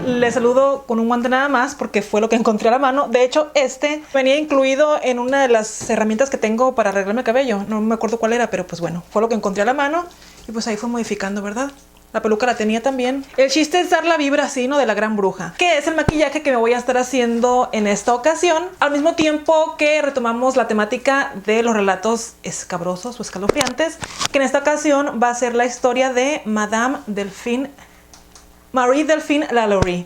les saludo con un guante nada más porque fue lo que encontré a la mano. De hecho, este venía incluido en una de las herramientas que tengo para arreglarme el cabello. No me acuerdo cuál era, pero pues bueno, fue lo que encontré a la mano y pues ahí fue modificando, ¿verdad? La peluca la tenía también. El chiste es dar la vibra así, ¿no? De la gran bruja, que es el maquillaje que me voy a estar haciendo en esta ocasión, al mismo tiempo que retomamos la temática de los relatos escabrosos o escalofriantes, que en esta ocasión va a ser la historia de Madame Delphine, Marie Delphine Lalaurie,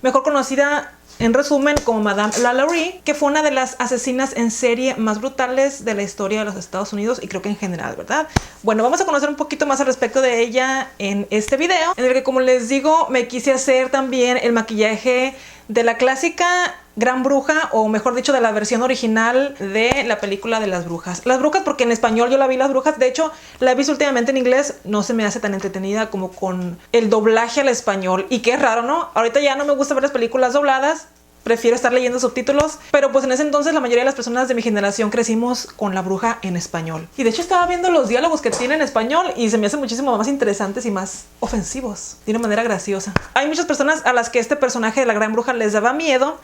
mejor conocida en resumen como Madame Lalaurie, que fue una de las asesinas en serie más brutales de la historia de los Estados Unidos y creo que en general, ¿verdad? Bueno, vamos a conocer un poquito más al respecto de ella en este video, en el que, como les digo, me quise hacer también el maquillaje de la clásica Gran Bruja, o mejor dicho, de la versión original de la película de Las Brujas. Las Brujas, porque en español yo la vi Las Brujas, de hecho la he visto últimamente en inglés, no se me hace tan entretenida como con el doblaje al español, y qué raro, ¿no? Ahorita ya no me gusta ver las películas dobladas, prefiero estar leyendo subtítulos, pero pues en ese entonces la mayoría de las personas de mi generación crecimos con La Bruja en español. Y de hecho estaba viendo los diálogos que tiene en español y se me hacen muchísimo más interesantes y más ofensivos, de una manera graciosa. Hay muchas personas a las que este personaje de la Gran Bruja les daba miedo,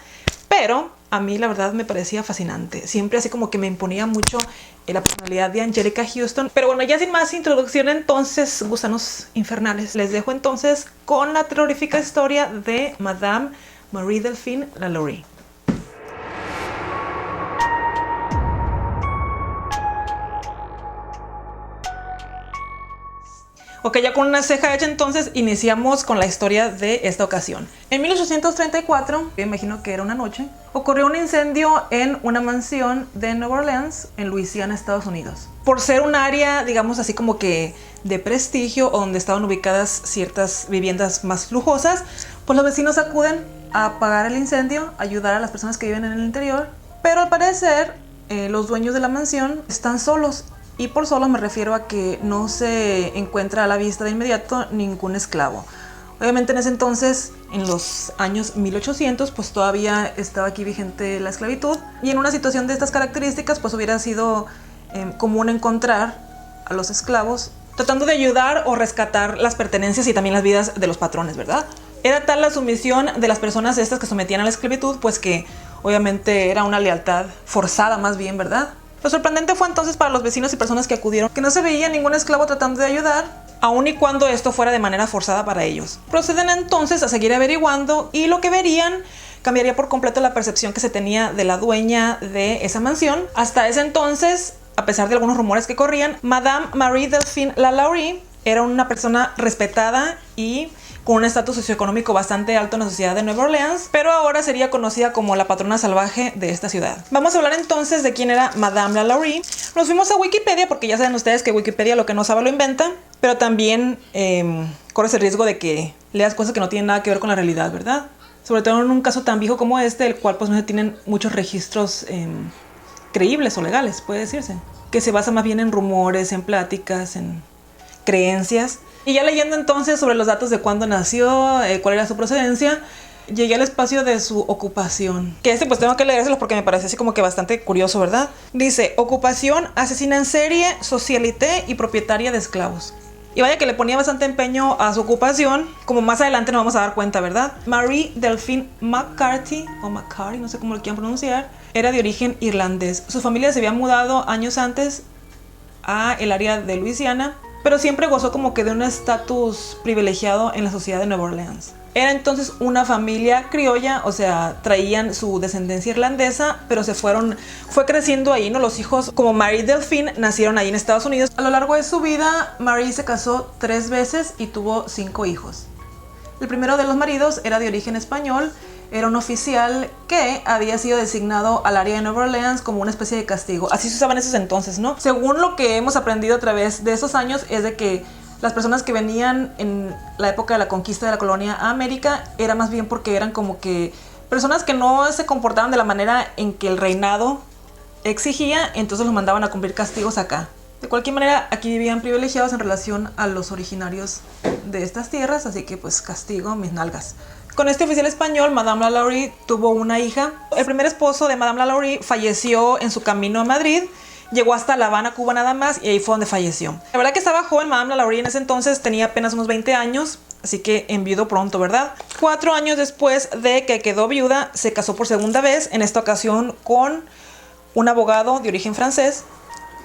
pero a mí la verdad me parecía fascinante. Siempre así como que me imponía mucho la personalidad de Anjelica Huston. Pero bueno, ya sin más introducción entonces, gusanos infernales, les dejo entonces con la terrorífica historia de Madame Marie Delphine Lalaurie. Ok, ya con una ceja hecha entonces iniciamos con la historia de esta ocasión. En 1834, me imagino que era una noche, ocurrió un incendio en una mansión de Nueva Orleans, en Luisiana, Estados Unidos. Por ser un área, digamos así como que de prestigio, donde estaban ubicadas ciertas viviendas más lujosas, pues los vecinos acuden a apagar el incendio, ayudar a las personas que viven en el interior, pero al parecer los dueños de la mansión están solos. Y por solos me refiero a que no se encuentra a la vista de inmediato ningún esclavo. Obviamente en ese entonces, en los años 1800, pues todavía estaba aquí vigente la esclavitud. Y en una situación de estas características, pues hubiera sido común encontrar a los esclavos tratando de ayudar o rescatar las pertenencias y también las vidas de los patrones, ¿verdad? Era tal la sumisión de las personas estas que sometían a la esclavitud, pues que obviamente era una lealtad forzada más bien, ¿verdad? Lo sorprendente fue entonces para los vecinos y personas que acudieron que no se veía ningún esclavo tratando de ayudar, aun y cuando esto fuera de manera forzada para ellos. Proceden entonces a seguir averiguando y lo que verían cambiaría por completo la percepción que se tenía de la dueña de esa mansión. Hasta ese entonces, a pesar de algunos rumores que corrían, Madame Marie Delphine Lalaurie era una persona respetada y con un estatus socioeconómico bastante alto en la sociedad de Nueva Orleans, pero ahora sería conocida como la patrona salvaje de esta ciudad. Vamos a hablar entonces de quién era Madame Lalaurie. Nos fuimos a Wikipedia porque ya saben ustedes que Wikipedia lo que no sabe lo inventa, pero también corres el riesgo de que leas cosas que no tienen nada que ver con la realidad, ¿verdad? Sobre todo en un caso tan viejo como este, el cual pues no se tienen muchos registros creíbles o legales, puede decirse, que se basa más bien en rumores, en pláticas, en creencias. Y ya leyendo entonces sobre los datos de cuándo nació, cuál era su procedencia, llegué al espacio de su ocupación. Que pues tengo que leérselos porque me parece así como que bastante curioso, ¿verdad? Dice, ocupación, asesina en serie, socialité y propietaria de esclavos. Y vaya que le ponía bastante empeño a su ocupación, como más adelante nos vamos a dar cuenta, ¿verdad? Marie Delphine McCarthy, o McCarthy, no sé cómo lo quieran pronunciar, era de origen irlandés. Su familia se había mudado años antes a el área de Luisiana, pero siempre gozó como que de un estatus privilegiado en la sociedad de Nueva Orleans. Era entonces una familia criolla, o sea, traían su descendencia irlandesa, pero fue creciendo ahí, ¿no? Los hijos, como Marie Delphine, nacieron ahí en Estados Unidos. A lo largo de su vida, Marie se casó 3 veces y tuvo 5 hijos. El primero de los maridos era de origen español, era un oficial que había sido designado al área de Nueva Orleans como una especie de castigo. Así se usaba en esos entonces, ¿no? Según lo que hemos aprendido a través de esos años, es de que las personas que venían en la época de la conquista de la colonia a América era más bien porque eran como que personas que no se comportaban de la manera en que el reinado exigía, entonces los mandaban a cumplir castigos acá. De cualquier manera, aquí vivían privilegiados en relación a los originarios de estas tierras, así que pues castigo mis nalgas. Con este oficial español, Madame Lalaurie tuvo una hija. El primer esposo de Madame Lalaurie falleció en su camino a Madrid. Llegó hasta La Habana, Cuba nada más, y ahí fue donde falleció. La verdad que estaba joven Madame Lalaurie en ese entonces, tenía apenas unos 20 años. Así que enviudó pronto, ¿verdad? 4 años después de que quedó viuda, se casó por segunda vez, en esta ocasión con un abogado de origen francés,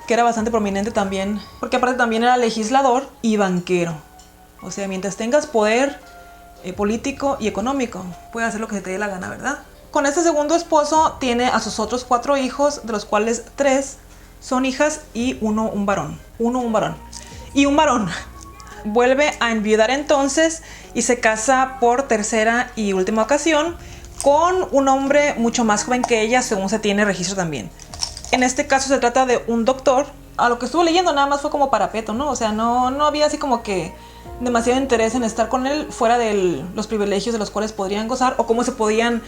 que era bastante prominente también, porque aparte también era legislador y banquero. O sea, mientras tengas poder político y económico, puedes hacer lo que se te dé la gana, ¿verdad? Con este segundo esposo tiene a sus otros 4 hijos, de los cuales 3 son hijas y uno un varón. Y un varón. Vuelve a enviudar entonces y se casa por tercera y última ocasión con un hombre mucho más joven que ella, según se tiene registro también. En este caso se trata de un doctor. A lo que estuve leyendo nada más fue como parapeto, ¿no? O sea, no había así como que demasiado interés en estar con él fuera de los privilegios de los cuales podrían gozar o cómo se podían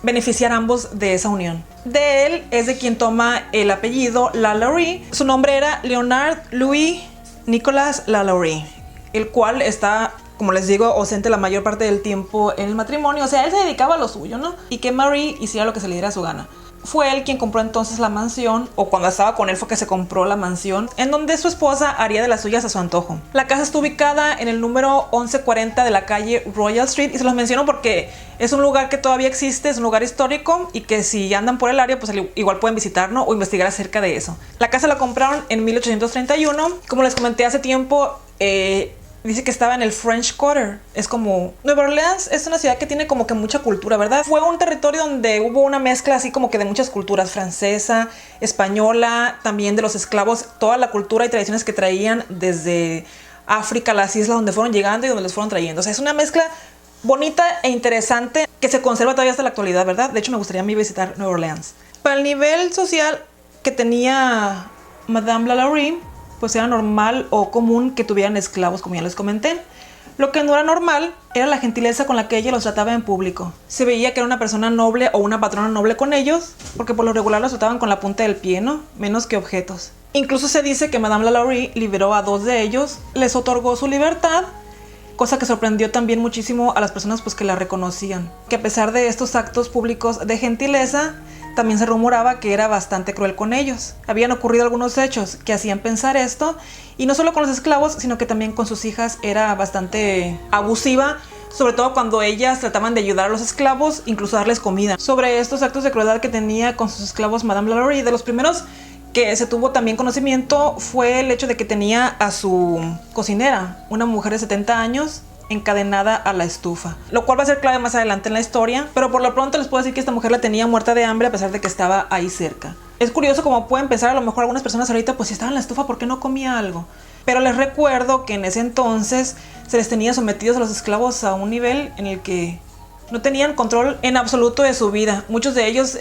beneficiar ambos de esa unión. De él es de quien toma el apellido Lalaurie. Su nombre era Leonard Louis Nicolas Lalaurie, el cual está, como les digo, ausente la mayor parte del tiempo en el matrimonio. O sea, él se dedicaba a lo suyo, ¿no? Y que Marie hiciera lo que se le diera a su gana. Fue él quien compró entonces la mansión, o cuando estaba con él fue que se compró la mansión, en donde su esposa haría de las suyas a su antojo. La casa está ubicada en el número 1140 de la calle Royal Street, y se los menciono porque es un lugar que todavía existe, es un lugar histórico, y que si andan por el área, pues igual pueden visitar, ¿no? O investigar acerca de eso. La casa la compraron en 1831, como les comenté hace tiempo. Dice que estaba en el French Quarter. Es como... Nueva Orleans es una ciudad que tiene como que mucha cultura, ¿verdad? Fue un territorio donde hubo una mezcla así como que de muchas culturas. Francesa, española, también de los esclavos. Toda la cultura y tradiciones que traían desde África, las islas donde fueron llegando y donde les fueron trayendo. O sea, es una mezcla bonita e interesante que se conserva todavía hasta la actualidad, ¿verdad? De hecho, me gustaría a mí visitar Nueva Orleans. Para el nivel social que tenía Madame Lalaurie, pues era normal o común que tuvieran esclavos, como ya les comenté. Lo que no era normal era la gentileza con la que ella los trataba en público. Se veía que era una persona noble o una patrona noble con ellos, porque por lo regular los trataban con la punta del pie, ¿no? Menos que objetos. Incluso se dice que Madame Lalaurie liberó a 2 de ellos, les otorgó su libertad, cosa que sorprendió también muchísimo a las personas pues, que la reconocían. Que a pesar de estos actos públicos de gentileza, también se rumoraba que era bastante cruel con ellos. Habían ocurrido algunos hechos que hacían pensar esto, y no solo con los esclavos, sino que también con sus hijas era bastante abusiva, sobre todo cuando ellas trataban de ayudar a los esclavos, incluso darles comida. Sobre estos actos de crueldad que tenía con sus esclavos Madame Lalaurie, de los primeros que se tuvo también conocimiento fue el hecho de que tenía a su cocinera, una mujer de 70 años, encadenada a la estufa, lo cual va a ser clave más adelante en la historia, pero por lo pronto les puedo decir que esta mujer la tenía muerta de hambre a pesar de que estaba ahí cerca. Es curioso como pueden pensar a lo mejor algunas personas ahorita, pues si estaba en la estufa, ¿por qué no comía algo? Pero les recuerdo que en ese entonces se les tenía sometidos a los esclavos a un nivel en el que no tenían control en absoluto de su vida. Muchos de ellos,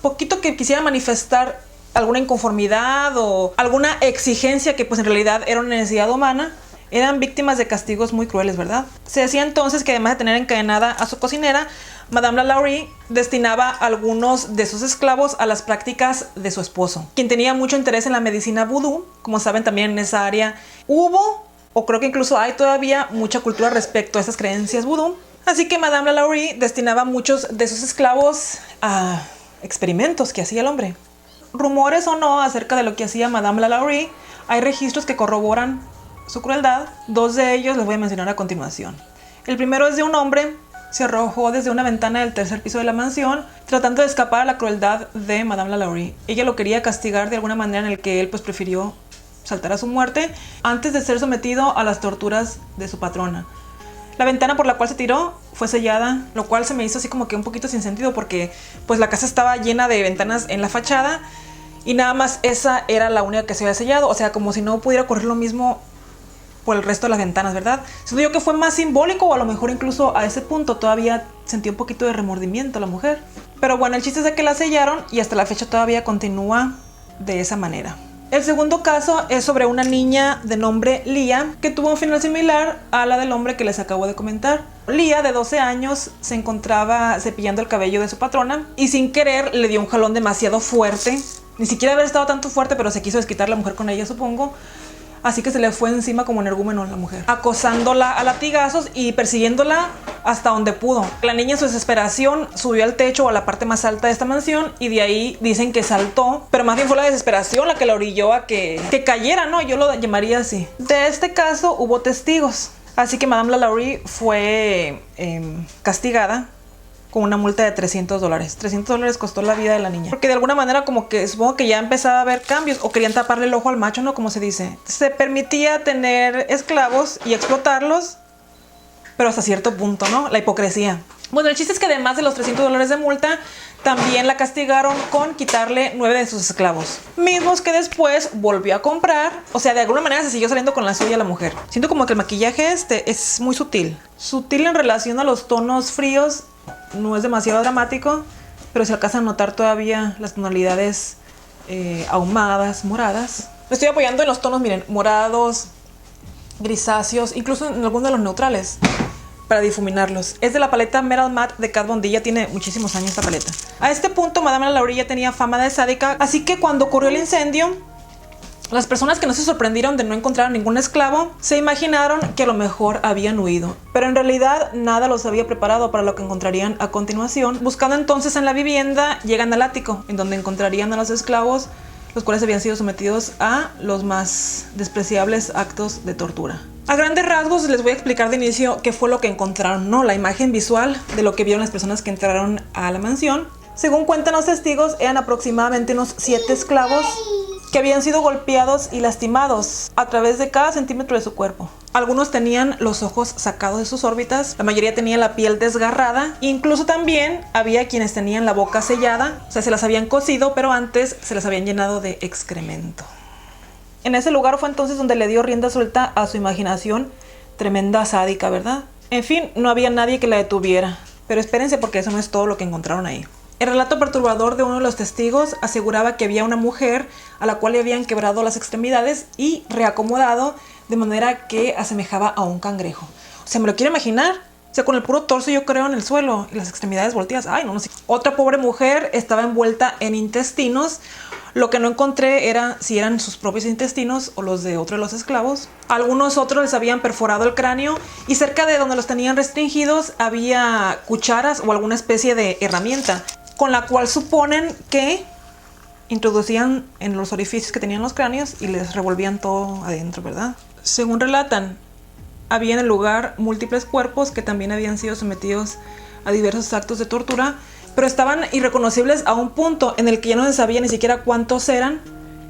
poquito que quisieran manifestar alguna inconformidad o alguna exigencia que pues en realidad era una necesidad humana, eran víctimas de castigos muy crueles, ¿verdad? Se decía entonces que además de tener encadenada a su cocinera, Madame Lalaurie destinaba a algunos de sus esclavos a las prácticas de su esposo, quien tenía mucho interés en la medicina vudú. Como saben, también en esa área hubo, o creo que incluso hay todavía, mucha cultura respecto a estas creencias vudú. Así que Madame Lalaurie destinaba muchos de sus esclavos a experimentos que hacía el hombre. Rumores o no acerca de lo que hacía Madame Lalaurie, hay registros que corroboran su crueldad. 2 de ellos les voy a mencionar a continuación. El primero es de un hombre. Se arrojó desde una ventana del 3er piso de la mansión tratando de escapar a la crueldad de Madame Lalaurie. Ella lo quería castigar de alguna manera en el que él pues prefirió saltar a su muerte antes de ser sometido a las torturas de su patrona. La ventana por la cual se tiró fue sellada, lo cual se me hizo así como que un poquito sin sentido porque pues la casa estaba llena de ventanas en la fachada y nada más esa era la única que se había sellado. O sea, como si no pudiera ocurrir lo mismo por el resto de las ventanas, ¿verdad? Siento yo que fue más simbólico, o a lo mejor incluso a ese punto todavía sentí un poquito de remordimiento la mujer. Pero bueno, el chiste es de que la sellaron y hasta la fecha todavía continúa de esa manera. El segundo caso es sobre una niña de nombre Leah, que tuvo un final similar a la del hombre que les acabo de comentar. Leah, de 12 años, se encontraba cepillando el cabello de su patrona y sin querer le dio un jalón demasiado fuerte. Ni siquiera había estado tanto fuerte, pero se quiso desquitar la mujer con ella, supongo. Así que se le fue encima como energúmeno a la mujer, acosándola a latigazos y persiguiéndola hasta donde pudo. La niña en su desesperación subió al techo o a la parte más alta de esta mansión y de ahí dicen que saltó, pero más bien fue la desesperación la que la orilló a que cayera, ¿no? Yo lo llamaría así. De este caso hubo testigos. Así que Madame Lalaurie fue castigada con una multa de $300. $300 costó la vida de la niña. Porque de alguna manera como que supongo que ya empezaba a haber cambios o querían taparle el ojo al macho, ¿no? Como se dice. Se permitía tener esclavos y explotarlos, pero hasta cierto punto, ¿no? La hipocresía. Bueno, el chiste es que además de los $300 de multa, también la castigaron con quitarle 9 de sus esclavos. Mismos que después volvió a comprar. O sea, de alguna manera se siguió saliendo con la suya la mujer. Siento como que el maquillaje es muy sutil. Sutil en relación a los tonos fríos. No es demasiado dramático, pero se alcanzan a notar todavía las tonalidades ahumadas, moradas. Me estoy apoyando en los tonos, miren, morados, grisáceos, incluso en algunos de los neutrales, para difuminarlos. Es de la paleta Metal Matte de Kat Von D. Ya tiene muchísimos años esta paleta. A este punto, Madame Lalaurie ya tenía fama de sádica, así que cuando ocurrió el incendio, las personas que no se sorprendieron de no encontrar ningún esclavo se imaginaron que a lo mejor habían huido, pero en realidad nada los había preparado para lo que encontrarían a continuación. Buscando entonces en la vivienda, llegan al ático, en donde encontrarían a los esclavos, los cuales habían sido sometidos a los más despreciables actos de tortura. A grandes rasgos les voy a explicar de inicio qué fue lo que encontraron, ¿no? La imagen visual de lo que vieron las personas que entraron a la mansión. Según cuentan los testigos, eran aproximadamente unos 7 esclavos que habían sido golpeados y lastimados a través de cada centímetro de su cuerpo. Algunos tenían los ojos sacados de sus órbitas, la mayoría tenía la piel desgarrada, incluso también había quienes tenían la boca sellada, o sea, se las habían cocido, pero antes se las habían llenado de excremento. En ese lugar fue entonces donde le dio rienda suelta a su imaginación, tremenda sádica, ¿verdad? En fin, no había nadie que la detuviera, pero espérense porque eso no es todo lo que encontraron ahí. El relato perturbador de uno de los testigos aseguraba que había una mujer a la cual le habían quebrado las extremidades y reacomodado de manera que asemejaba a un cangrejo. O sea, me lo quiero imaginar. O sea, con el puro torso yo creo en el suelo y las extremidades volteadas. Ay, no sé. Otra pobre mujer estaba envuelta en intestinos. Lo que no encontré era si eran sus propios intestinos o los de otro de los esclavos. Algunos otros les habían perforado el cráneo y cerca de donde los tenían restringidos había cucharas o alguna especie de herramienta con la cual suponen que introducían en los orificios que tenían los cráneos y les revolvían todo adentro, ¿verdad? Según relatan, había en el lugar múltiples cuerpos que también habían sido sometidos a diversos actos de tortura, pero estaban irreconocibles a un punto en el que ya no se sabía ni siquiera cuántos eran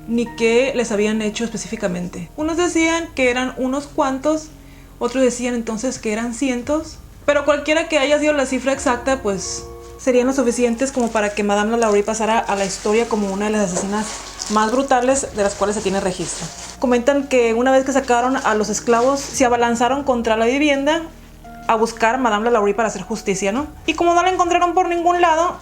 ni qué les habían hecho específicamente. Unos decían que eran unos cuantos, otros decían entonces que eran cientos, pero cualquiera que haya sido la cifra exacta, pues serían lo suficientes como para que Madame Lalaurie pasara a la historia como una de las asesinas más brutales de las cuales se tiene registro. Comentan que una vez que sacaron a los esclavos, se abalanzaron contra la vivienda a buscar a Madame Lalaurie para hacer justicia, ¿no? Y como no la encontraron por ningún lado,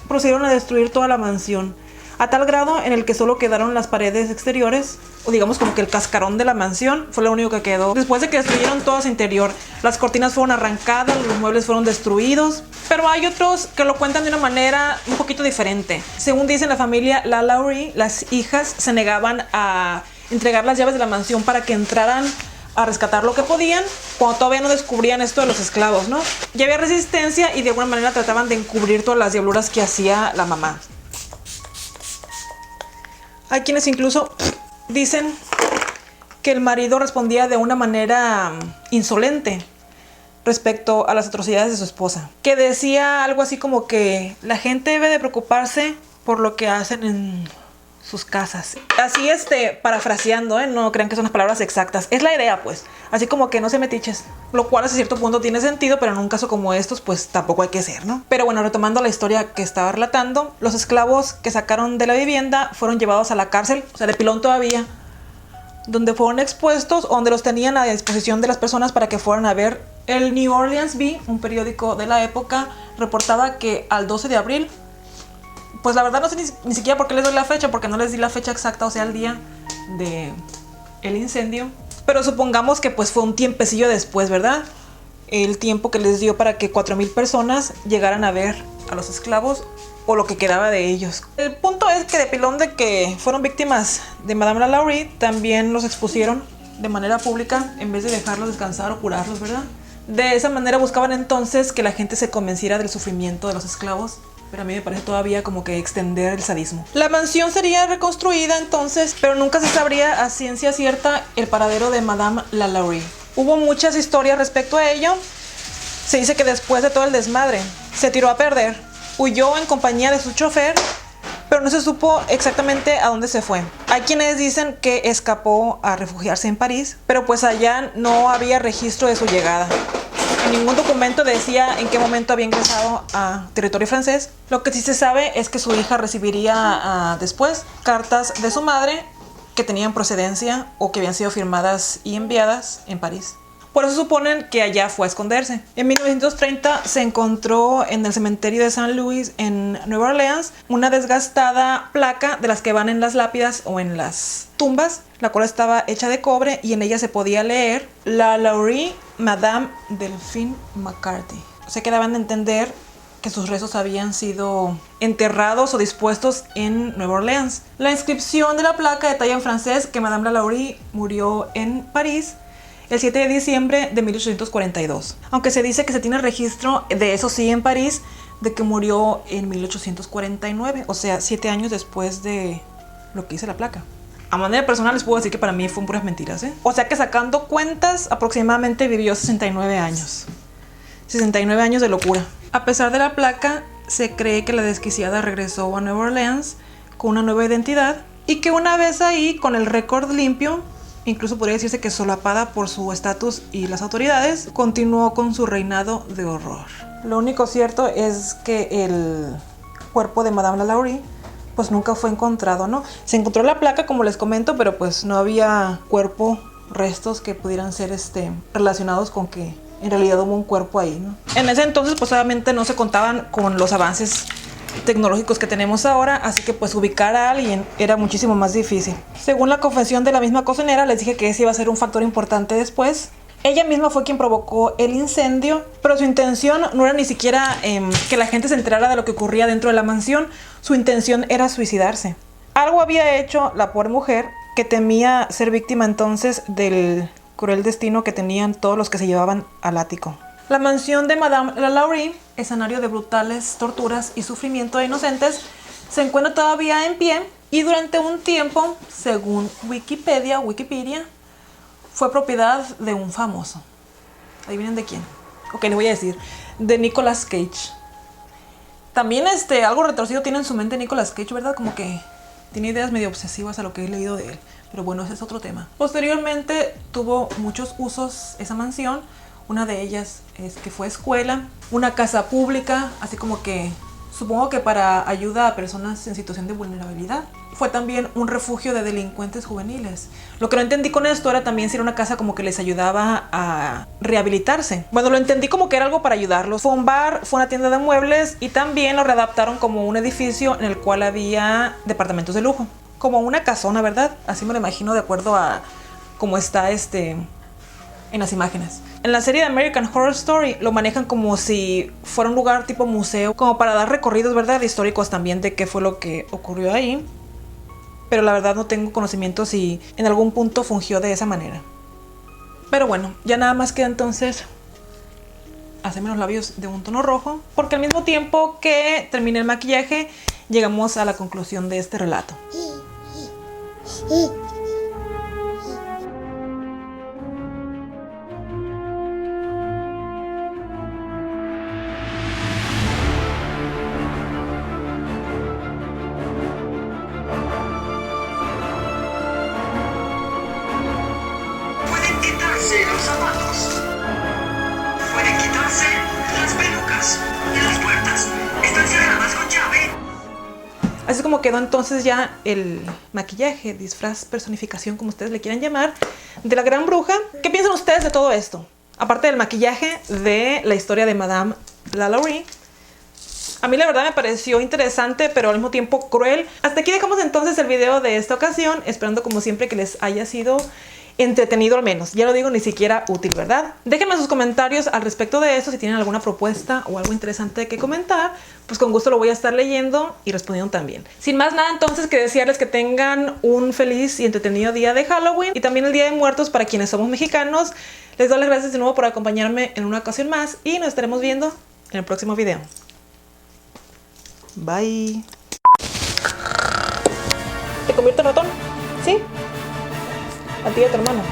procedieron a destruir toda la mansión, a tal grado en el que solo quedaron las paredes exteriores, o digamos como que el cascarón de la mansión fue lo único que quedó. Después de que destruyeron todo su interior, las cortinas fueron arrancadas, los muebles fueron destruidos, pero hay otros que lo cuentan de una manera un poquito diferente. Según dicen la familia Lalaurie, las hijas se negaban a entregar las llaves de la mansión para que entraran a rescatar lo que podían, cuando todavía no descubrían esto de los esclavos, ¿no? Ya había resistencia y de alguna manera trataban de encubrir todas las diabluras que hacía la mamá. Hay quienes incluso dicen que el marido respondía de una manera insolente respecto a las atrocidades de su esposa, que decía algo así como que la gente debe de preocuparse por lo que hacen en sus casas. Así parafraseando, no crean que son las palabras exactas, es la idea pues, así como que no se metiches, lo cual a cierto punto tiene sentido, pero en un caso como estos pues tampoco hay que ser, ¿no? Pero bueno, retomando la historia que estaba relatando, los esclavos que sacaron de la vivienda fueron llevados a la cárcel, o sea, de pilón todavía, donde fueron expuestos, donde los tenían a disposición de las personas para que fueran a ver. El New Orleans Bee, un periódico de la época, reportaba que al 12 de abril, pues la verdad no sé ni siquiera por qué les doy la fecha, porque no les di la fecha exacta, o sea, el día del incendio. Pero supongamos que pues fue un tiempecillo después, ¿verdad? El tiempo que les dio para que 4,000 personas llegaran a ver a los esclavos o lo que quedaba de ellos. El punto es que de pilón de que fueron víctimas de Madame Lalaurie, también los expusieron de manera pública en vez de dejarlos descansar o curarlos, ¿verdad? De esa manera buscaban entonces que la gente se convenciera del sufrimiento de los esclavos. Pero a mí me parece todavía como que extender el sadismo. La mansión sería reconstruida entonces, pero nunca se sabría a ciencia cierta el paradero de Madame Lalaurie. Hubo muchas historias respecto a ello. Se dice que después de todo el desmadre, se tiró a perder, huyó en compañía de su chofer, pero no se supo exactamente a dónde se fue. Hay quienes dicen que escapó a refugiarse en París, pero pues allá no había registro de su llegada. Ningún documento decía en qué momento había ingresado a territorio francés. Lo que sí se sabe es que su hija recibiría después cartas de su madre que tenían procedencia o que habían sido firmadas y enviadas en París. Por eso suponen que allá fue a esconderse. En 1930 se encontró en el cementerio de San Luis en Nueva Orleans una desgastada placa de las que van en las lápidas o en las tumbas, la cual estaba hecha de cobre y en ella se podía leer La Laurie, Madame Delphine McCarthy. Se quedaban de entender que sus restos habían sido enterrados o dispuestos en Nueva Orleans. La inscripción de la placa detalla en francés que Madame La Laurie murió en París el 7 de diciembre de 1842. Aunque se dice que se tiene registro de eso sí en París, de que murió en 1849, o sea, 7 años después de lo que dice la placa. A manera personal les puedo decir que para mí fueron puras mentiras, ¿eh? O sea que sacando cuentas, aproximadamente vivió 69 años. 69 años de locura. A pesar de la placa, se cree que la desquiciada regresó a Nueva Orleans con una nueva identidad y que una vez ahí, con el récord limpio, incluso podría decirse que solapada por su estatus y las autoridades, continuó con su reinado de horror. Lo único cierto es que el cuerpo de Madame La Laurie pues nunca fue encontrado, ¿no? Se encontró la placa, como les comento, pero pues no había cuerpo, restos que pudieran ser relacionados con que en realidad hubo un cuerpo ahí, ¿no? En ese entonces pues obviamente no se contaban con los avances tecnológicos que tenemos ahora, así que pues ubicar a alguien era muchísimo más difícil. Según la confesión de la misma cocinera, les dije que ese iba a ser un factor importante después. Ella misma fue quien provocó el incendio, pero su intención no era ni siquiera que la gente se enterara de lo que ocurría dentro de la mansión. Su intención era suicidarse. Algo había hecho la pobre mujer que temía ser víctima entonces del cruel destino que tenían todos los que se llevaban al ático. La mansión de Madame La Laurie, escenario de brutales torturas y sufrimiento de inocentes, se encuentra todavía en pie y durante un tiempo, según Wikipedia, fue propiedad de un famoso. ¿Adivinen de quién? Ok, les voy a decir. De Nicolas Cage. También algo retorcido tiene en su mente Nicolas Cage, ¿verdad? Como que tiene ideas medio obsesivas a lo que he leído de él. Pero bueno, ese es otro tema. Posteriormente tuvo muchos usos esa mansión. Una de ellas es que fue escuela, una casa pública, así como que supongo que para ayuda a personas en situación de vulnerabilidad. Fue también un refugio de delincuentes juveniles. Lo que no entendí con esto era también si era una casa como que les ayudaba a rehabilitarse. Bueno, lo entendí como que era algo para ayudarlos. Fue un bar, fue una tienda de muebles y también lo readaptaron como un edificio en el cual había departamentos de lujo. Como una casona, ¿verdad? Así me lo imagino de acuerdo a cómo está en las imágenes. En la serie de American Horror Story lo manejan como si fuera un lugar tipo museo, como para dar recorridos, ¿verdad? Históricos también de qué fue lo que ocurrió ahí. Pero la verdad no tengo conocimiento si en algún punto fungió de esa manera. Pero bueno, ya nada más queda entonces hacerme los labios de un tono rojo, porque al mismo tiempo que termine el maquillaje, llegamos a la conclusión de este relato. Los zapatos. Pueden quitarse las pelucas de las puertas. Están cerradas con llave. Así es como quedó entonces ya el maquillaje, disfraz, personificación, como ustedes le quieran llamar, de la gran bruja. ¿Qué piensan ustedes de todo esto? Aparte del maquillaje de la historia de Madame La Laurie. A mí la verdad me pareció interesante, pero al mismo tiempo cruel. Hasta aquí dejamos entonces el video de esta ocasión, esperando como siempre que les haya sido entretenido al menos. Ya lo digo, ni siquiera útil, ¿verdad? Déjenme sus comentarios al respecto de eso. Si tienen alguna propuesta o algo interesante que comentar, pues con gusto lo voy a estar leyendo y respondiendo también. Sin más nada entonces que desearles que tengan un feliz y entretenido día de Halloween y también el Día de Muertos para quienes somos mexicanos. Les doy las gracias de nuevo por acompañarme en una ocasión más y nos estaremos viendo en el próximo video. Bye. ¿Te convierto en ratón? ¿Sí? A ti y a tu hermano.